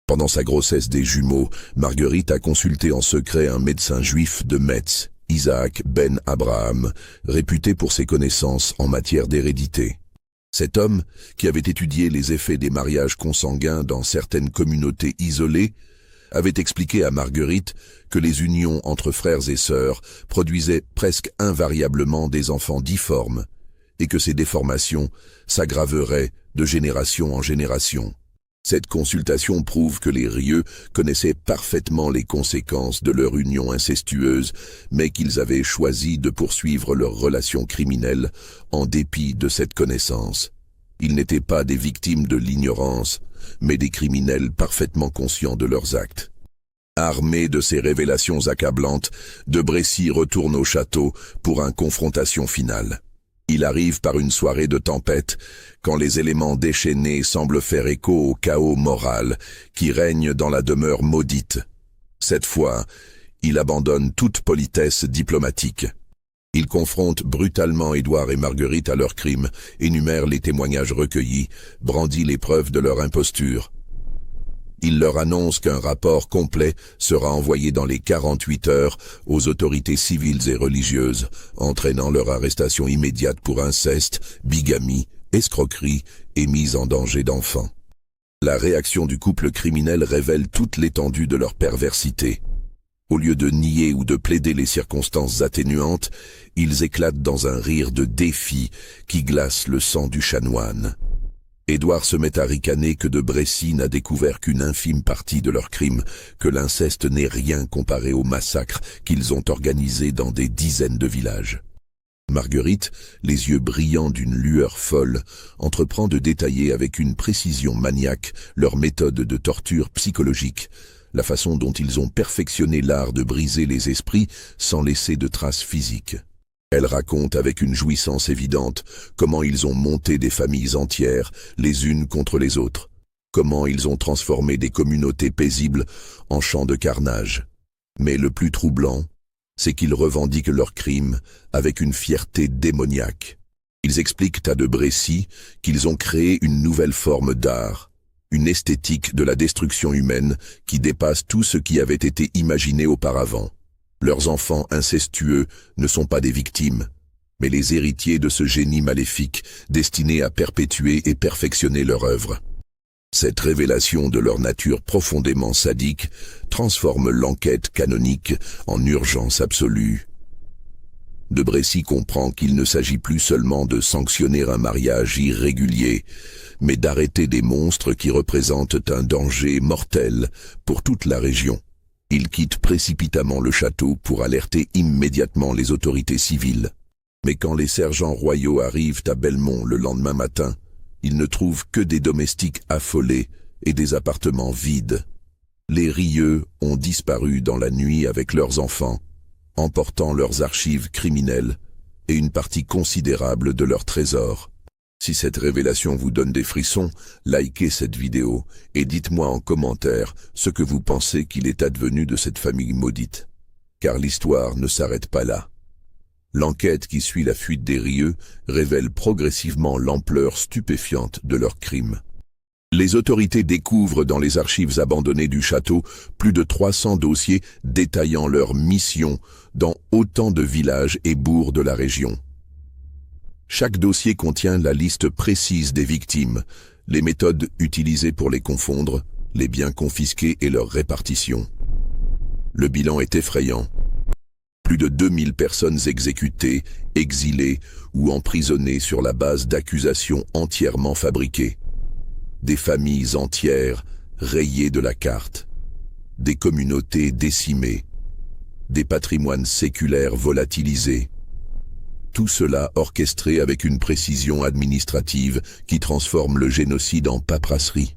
Pendant sa grossesse des jumeaux, Marguerite a consulté en secret un médecin juif de Metz, Isaac ben Abraham, réputé pour ses connaissances en matière d'hérédité. Cet homme, qui avait étudié les effets des mariages consanguins dans certaines communautés isolées, avait expliqué à Marguerite que les unions entre frères et sœurs produisaient presque invariablement des enfants difformes, et que ces déformations s'aggraveraient de génération en génération. Cette consultation prouve que les Rieu connaissaient parfaitement les conséquences de leur union incestueuse, mais qu'ils avaient choisi de poursuivre leur relation criminelle en dépit de cette connaissance. Ils n'étaient pas des victimes de l'ignorance, mais des criminels parfaitement conscients de leurs actes. Armé de ces révélations accablantes, de Brécy retourne au château pour une confrontation finale. Il arrive par une soirée de tempête, quand les éléments déchaînés semblent faire écho au chaos moral qui règne dans la demeure maudite. Cette fois, il abandonne toute politesse diplomatique. Il confronte brutalement Édouard et Marguerite à leurs crimes, énumère les témoignages recueillis, brandit les preuves de leur imposture. Il leur annonce qu'un rapport complet sera envoyé dans les 48 heures aux autorités civiles et religieuses, entraînant leur arrestation immédiate pour inceste, bigamie, escroquerie et mise en danger d'enfants. La réaction du couple criminel révèle toute l'étendue de leur perversité. Au lieu de nier ou de plaider les circonstances atténuantes, ils éclatent dans un rire de défi qui glace le sang du chanoine. Édouard se met à ricaner que de Brécy n'a découvert qu'une infime partie de leurs crimes, que l'inceste n'est rien comparé aux massacres qu'ils ont organisés dans des dizaines de villages. Marguerite, les yeux brillants d'une lueur folle, entreprend de détailler avec une précision maniaque leur méthode de torture psychologique, la façon dont ils ont perfectionné l'art de briser les esprits sans laisser de traces physiques. Elle raconte avec une jouissance évidente comment ils ont monté des familles entières, les unes contre les autres, comment ils ont transformé des communautés paisibles en champs de carnage. Mais le plus troublant, c'est qu'ils revendiquent leurs crimes avec une fierté démoniaque. Ils expliquent à de Brécy qu'ils ont créé une nouvelle forme d'art, une esthétique de la destruction humaine qui dépasse tout ce qui avait été imaginé auparavant. Leurs enfants incestueux ne sont pas des victimes, mais les héritiers de ce génie maléfique destiné à perpétuer et perfectionner leur œuvre. Cette révélation de leur nature profondément sadique transforme l'enquête canonique en urgence absolue. De Brécy comprend qu'il ne s'agit plus seulement de sanctionner un mariage irrégulier, mais d'arrêter des monstres qui représentent un danger mortel pour toute la région. Il quitte précipitamment le château pour alerter immédiatement les autorités civiles. Mais quand les sergents royaux arrivent à Belmont le lendemain matin, ils ne trouvent que des domestiques affolés et des appartements vides. Les Rieux ont disparu dans la nuit avec leurs enfants, emportant leurs archives criminelles et une partie considérable de leurs trésors. Si cette révélation vous donne des frissons, likez cette vidéo et dites-moi en commentaire ce que vous pensez qu'il est advenu de cette famille maudite. Car l'histoire ne s'arrête pas là. L'enquête qui suit la fuite des Rieux révèle progressivement l'ampleur stupéfiante de leurs crimes. Les autorités découvrent dans les archives abandonnées du château plus de 300 dossiers détaillant leur mission dans autant de villages et bourgs de la région. Chaque dossier contient la liste précise des victimes, les méthodes utilisées pour les confondre, les biens confisqués et leur répartition. Le bilan est effrayant. Plus de 2000 personnes exécutées, exilées ou emprisonnées sur la base d'accusations entièrement fabriquées. Des familles entières rayées de la carte. Des communautés décimées. Des patrimoines séculaires volatilisés. Tout cela orchestré avec une précision administrative qui transforme le génocide en paperasserie.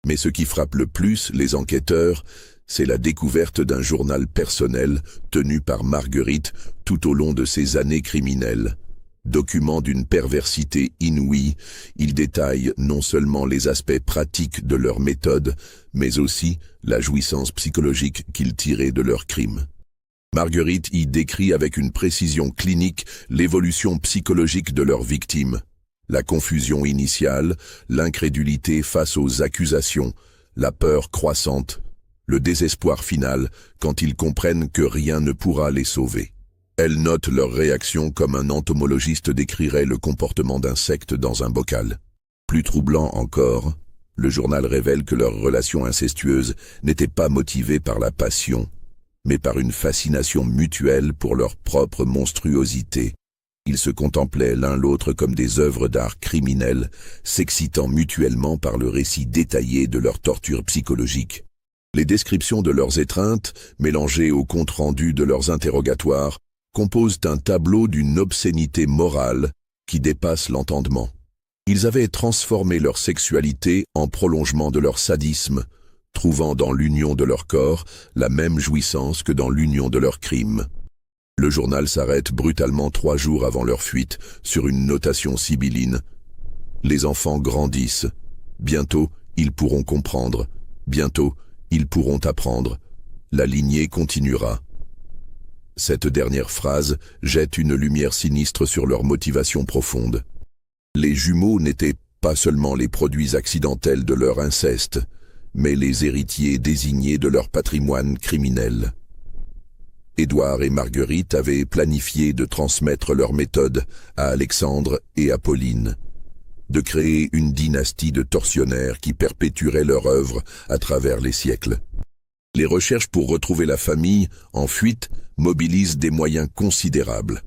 Mais ce qui frappe le plus les enquêteurs, c'est la découverte d'un journal personnel tenu par Marguerite tout au long de ses années criminelles. Document d'une perversité inouïe, il détaille non seulement les aspects pratiques de leur méthode, mais aussi la jouissance psychologique qu'ils tiraient de leurs crimes. Marguerite y décrit avec une précision clinique l'évolution psychologique de leurs victimes. La confusion initiale, l'incrédulité face aux accusations, la peur croissante, le désespoir final quand ils comprennent que rien ne pourra les sauver. Elle note leur réaction comme un entomologiste décrirait le comportement d'insectes dans un bocal. Plus troublant encore, le journal révèle que leur relation incestueuse n'était pas motivée par la passion, mais par une fascination mutuelle pour leur propre monstruosité. Ils se contemplaient l'un l'autre comme des œuvres d'art criminelles, s'excitant mutuellement par le récit détaillé de leur torture psychologique. Les descriptions de leurs étreintes, mélangées au compte-rendu de leurs interrogatoires, composent un tableau d'une obscénité morale qui dépasse l'entendement. Ils avaient transformé leur sexualité en prolongement de leur sadisme, trouvant dans l'union de leur corps la même jouissance que dans l'union de leurs crimes. Le journal s'arrête brutalement 3 jours avant leur fuite sur une notation sibylline. Les enfants grandissent. Bientôt, ils pourront comprendre. Bientôt, ils pourront apprendre. La lignée continuera. Cette dernière phrase jette une lumière sinistre sur leur motivation profonde. Les jumeaux n'étaient pas seulement les produits accidentels de leur inceste, mais les héritiers désignés de leur patrimoine criminel. Édouard et Marguerite avaient planifié de transmettre leur méthode à Alexandre et à Pauline, de créer une dynastie de tortionnaires qui perpétuerait leur œuvre à travers les siècles. Les recherches pour retrouver la famille en fuite mobilisent des moyens considérables.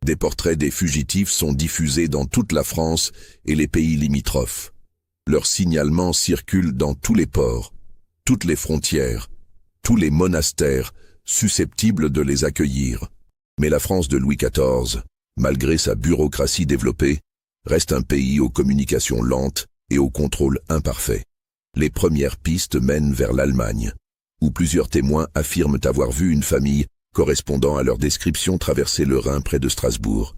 Des portraits des fugitifs sont diffusés dans toute la France et les pays limitrophes. Leurs signalements circulent dans tous les ports, toutes les frontières, tous les monastères susceptibles de les accueillir. Mais la France de Louis XIV, malgré sa bureaucratie développée, reste un pays aux communications lentes et au contrôle imparfait. Les premières pistes mènent vers l'Allemagne, où plusieurs témoins affirment avoir vu une famille correspondant à leur description traverser le Rhin près de Strasbourg.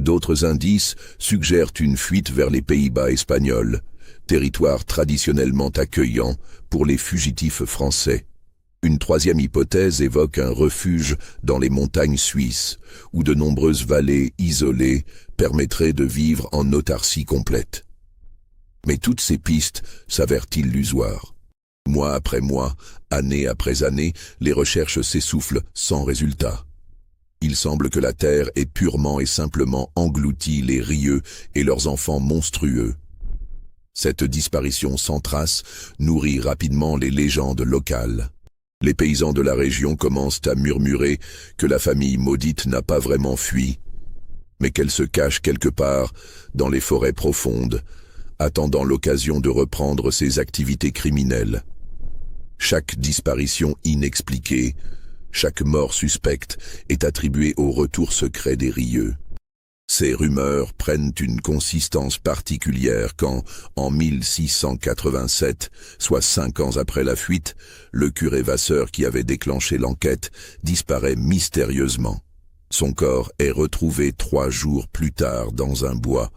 D'autres indices suggèrent une fuite vers les Pays-Bas espagnols, territoire traditionnellement accueillant pour les fugitifs français. Une troisième hypothèse évoque un refuge dans les montagnes suisses, où de nombreuses vallées isolées permettraient de vivre en autarcie complète. Mais toutes ces pistes s'avèrent illusoires. Mois après mois, année après année, les recherches s'essoufflent sans résultat. Il semble que la terre ait purement et simplement englouti les Rieux et leurs enfants monstrueux. Cette disparition sans trace nourrit rapidement les légendes locales. Les paysans de la région commencent à murmurer que la famille maudite n'a pas vraiment fui, mais qu'elle se cache quelque part dans les forêts profondes, attendant l'occasion de reprendre ses activités criminelles. Chaque disparition inexpliquée, chaque mort suspecte est attribuée au retour secret des Rieux. Ces rumeurs prennent une consistance particulière quand, en 1687, soit 5 ans après la fuite, le curé Vasseur qui avait déclenché l'enquête disparaît mystérieusement. Son corps est retrouvé 3 jours plus tard dans un bois,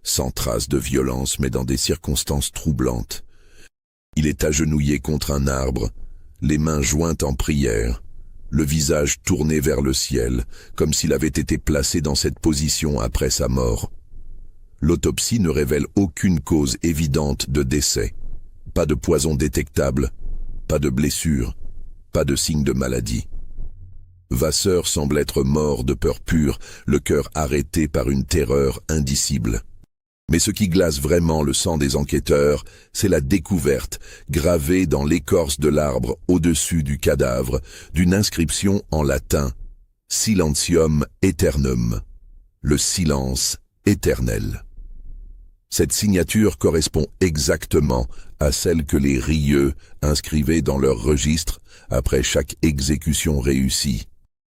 sans trace de violence mais dans des circonstances troublantes. Il est agenouillé contre un arbre, les mains jointes en prière, le visage tourné vers le ciel, comme s'il avait été placé dans cette position après sa mort. L'autopsie ne révèle aucune cause évidente de décès. Pas de poison détectable, pas de blessure, pas de signe de maladie. Vasseur semble être mort de peur pure, le cœur arrêté par une terreur indicible. Mais ce qui glace vraiment le sang des enquêteurs, c'est la découverte, gravée dans l'écorce de l'arbre au-dessus du cadavre, d'une inscription en latin « Silentium aeternum », le silence éternel. Cette signature correspond exactement à celle que les Rieux inscrivaient dans leur registre après chaque exécution réussie.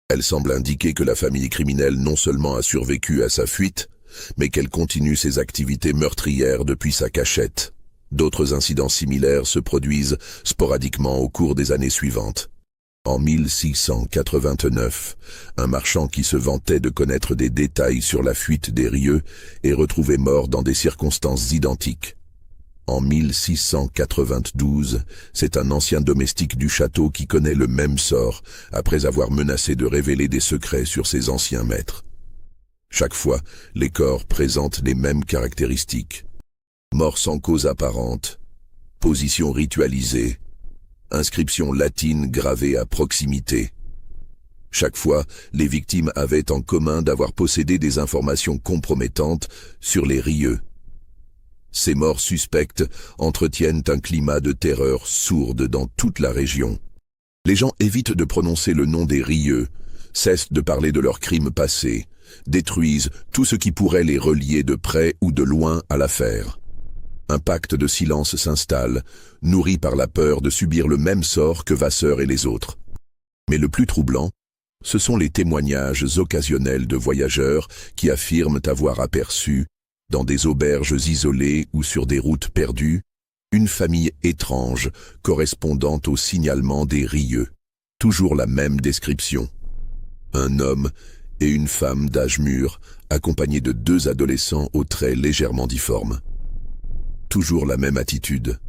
Elle semble indiquer que la famille criminelle non seulement a survécu à sa fuite, mais qu'elle continue ses activités meurtrières depuis sa cachette. D'autres incidents similaires se produisent sporadiquement au cours des années suivantes. En 1689, un marchand qui se vantait de connaître des détails sur la fuite des Rieux est retrouvé mort dans des circonstances identiques. En 1692, c'est un ancien domestique du château qui connaît le même sort, après avoir menacé de révéler des secrets sur ses anciens maîtres. Chaque fois, les corps présentent les mêmes caractéristiques. Mort sans cause apparente, position ritualisée, inscription latine gravée à proximité. Chaque fois, les victimes avaient en commun d'avoir possédé des informations compromettantes sur les Rieux. Ces morts suspectes entretiennent un climat de terreur sourde dans toute la région. Les gens évitent de prononcer le nom des Rieux, cessent de parler de leurs crimes passés, détruisent tout ce qui pourrait les relier de près ou de loin à l'affaire. Un pacte de silence s'installe, nourri par la peur de subir le même sort que Vasseur et les autres. Mais le plus troublant, ce sont les témoignages occasionnels de voyageurs qui affirment avoir aperçu, dans des auberges isolées ou sur des routes perdues, une famille étrange correspondant au signalement des Rieux. Toujours la même description. Un homme et une femme d'âge mûr, accompagnés de 2 adolescents aux traits légèrement difformes. Toujours la même attitude.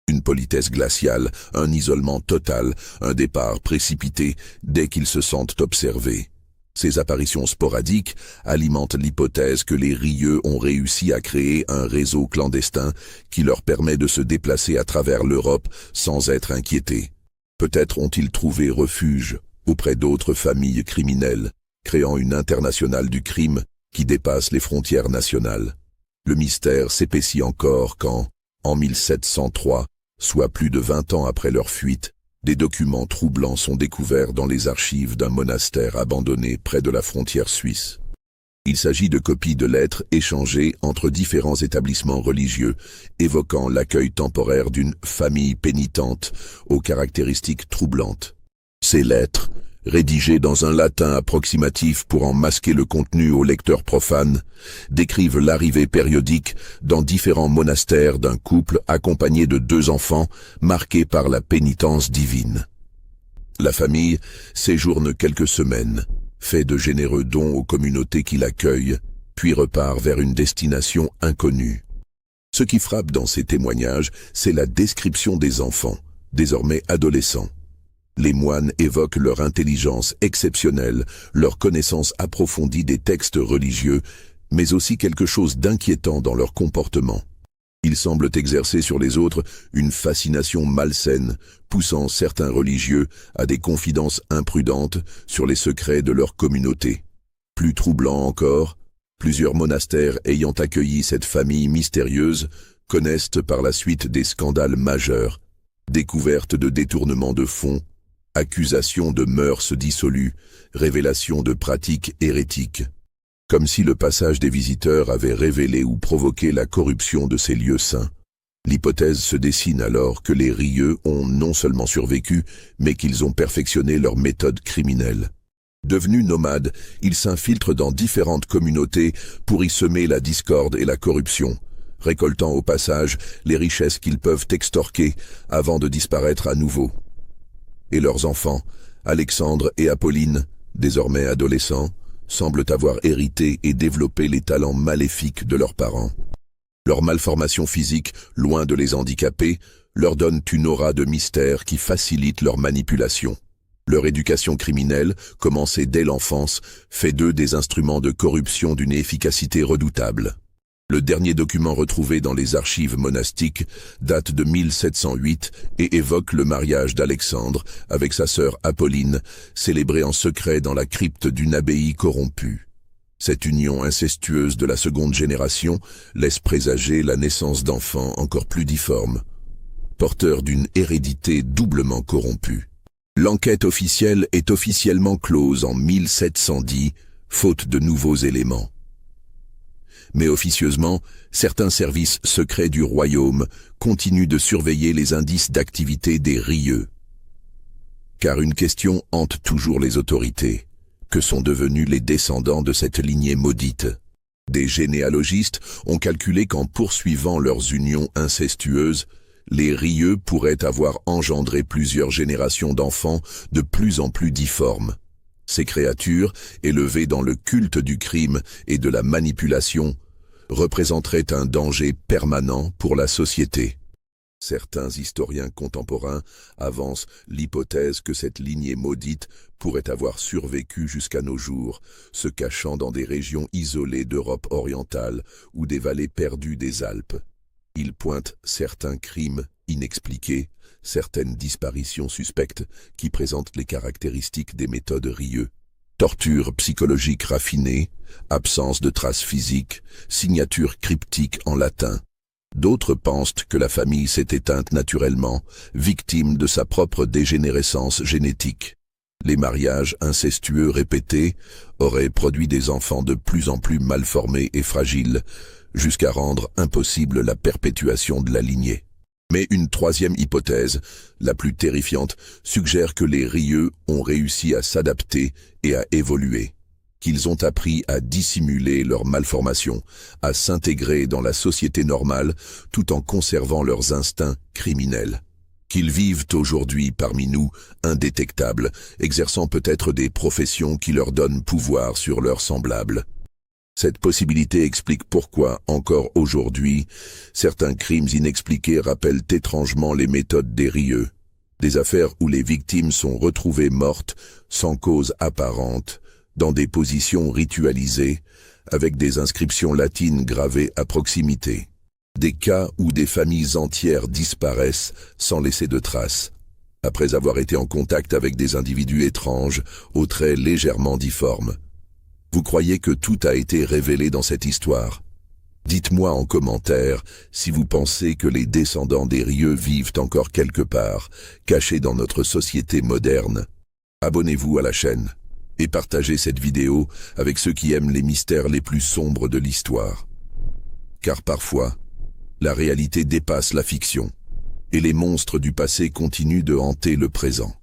Une politesse glaciale, un isolement total, un départ précipité dès qu'ils se sentent observés. Ces apparitions sporadiques alimentent l'hypothèse que les rieux ont réussi à créer un réseau clandestin qui leur permet de se déplacer à travers l'Europe sans être inquiétés. Peut-être ont-ils trouvé refuge auprès d'autres familles criminelles, créant une internationale du crime qui dépasse les frontières nationales. Le mystère s'épaissit encore quand, en 1703, soit plus de 20 ans après leur fuite, des documents troublants sont découverts dans les archives d'un monastère abandonné près de la frontière suisse. Il s'agit de copies de lettres échangées entre différents établissements religieux, évoquant l'accueil temporaire d'une famille pénitente aux caractéristiques troublantes. Ces lettres, rédigées dans un latin approximatif pour en masquer le contenu aux lecteurs profanes, décrivent l'arrivée périodique dans différents monastères d'un couple accompagné de 2 enfants marqués par la pénitence divine. La famille séjourne quelques semaines, fait de généreux dons aux communautés qui l'accueillent, puis repart vers une destination inconnue. Ce qui frappe dans ces témoignages, c'est la description des enfants, désormais adolescents. Les moines évoquent leur intelligence exceptionnelle, leur connaissance approfondie des textes religieux, mais aussi quelque chose d'inquiétant dans leur comportement. Ils semblent exercer sur les autres une fascination malsaine, poussant certains religieux à des confidences imprudentes sur les secrets de leur communauté. Plus troublant encore, plusieurs monastères ayant accueilli cette famille mystérieuse connaissent par la suite des scandales majeurs, découvertes de détournements de fonds, accusations de mœurs dissolues, révélations de pratiques hérétiques. Comme si le passage des visiteurs avait révélé ou provoqué la corruption de ces lieux saints. L'hypothèse se dessine alors que les rieux ont non seulement survécu, mais qu'ils ont perfectionné leurs méthodes criminelles. Devenus nomades, ils s'infiltrent dans différentes communautés pour y semer la discorde et la corruption, récoltant au passage les richesses qu'ils peuvent extorquer avant de disparaître à nouveau. Et leurs enfants, Alexandre et Apolline, désormais adolescents, semblent avoir hérité et développé les talents maléfiques de leurs parents. Leur malformation physique, loin de les handicaper, leur donne une aura de mystère qui facilite leur manipulation. Leur éducation criminelle, commencée dès l'enfance, fait d'eux des instruments de corruption d'une efficacité redoutable. Le dernier document retrouvé dans les archives monastiques date de 1708 et évoque le mariage d'Alexandre avec sa sœur Apolline, célébré en secret dans la crypte d'une abbaye corrompue. Cette union incestueuse de la seconde génération laisse présager la naissance d'enfants encore plus difformes, porteurs d'une hérédité doublement corrompue. L'enquête officielle est officiellement close en 1710, faute de nouveaux éléments. Mais officieusement, certains services secrets du royaume continuent de surveiller les indices d'activité des rieux. Car une question hante toujours les autorités. Que sont devenus les descendants de cette lignée maudite? Des généalogistes ont calculé qu'en poursuivant leurs unions incestueuses, les rieux pourraient avoir engendré plusieurs générations d'enfants de plus en plus difformes. Ces créatures, élevées dans le culte du crime et de la manipulation, représenteraient un danger permanent pour la société. Certains historiens contemporains avancent l'hypothèse que cette lignée maudite pourrait avoir survécu jusqu'à nos jours, se cachant dans des régions isolées d'Europe orientale ou des vallées perdues des Alpes. Ils pointent certains crimes inexpliqués, certaines disparitions suspectes qui présentent les caractéristiques des méthodes rieux. Torture psychologique raffinée, absence de traces physiques, signature cryptique en latin. D'autres pensent que la famille s'est éteinte naturellement, victime de sa propre dégénérescence génétique. Les mariages incestueux répétés auraient produit des enfants de plus en plus mal formés et fragiles, jusqu'à rendre impossible la perpétuation de la lignée. Mais une troisième hypothèse, la plus terrifiante, suggère que les rieux ont réussi à s'adapter et à évoluer, qu'ils ont appris à dissimuler leur malformation, à s'intégrer dans la société normale tout en conservant leurs instincts criminels. Qu'ils vivent aujourd'hui parmi nous, indétectables, exerçant peut-être des professions qui leur donnent pouvoir sur leurs semblables. Cette possibilité explique pourquoi, encore aujourd'hui, certains crimes inexpliqués rappellent étrangement les méthodes des Rieux. Des affaires où les victimes sont retrouvées mortes, sans cause apparente, dans des positions ritualisées, avec des inscriptions latines gravées à proximité. Des cas où des familles entières disparaissent sans laisser de traces, après avoir été en contact avec des individus étranges, aux traits légèrement difformes. Vous croyez que tout a été révélé dans cette histoire? Dites-moi en commentaire si vous pensez que les descendants des Rieux vivent encore quelque part, cachés dans notre société moderne. Abonnez-vous à la chaîne et partagez cette vidéo avec ceux qui aiment les mystères les plus sombres de l'histoire. Car parfois, la réalité dépasse la fiction, et les monstres du passé continuent de hanter le présent.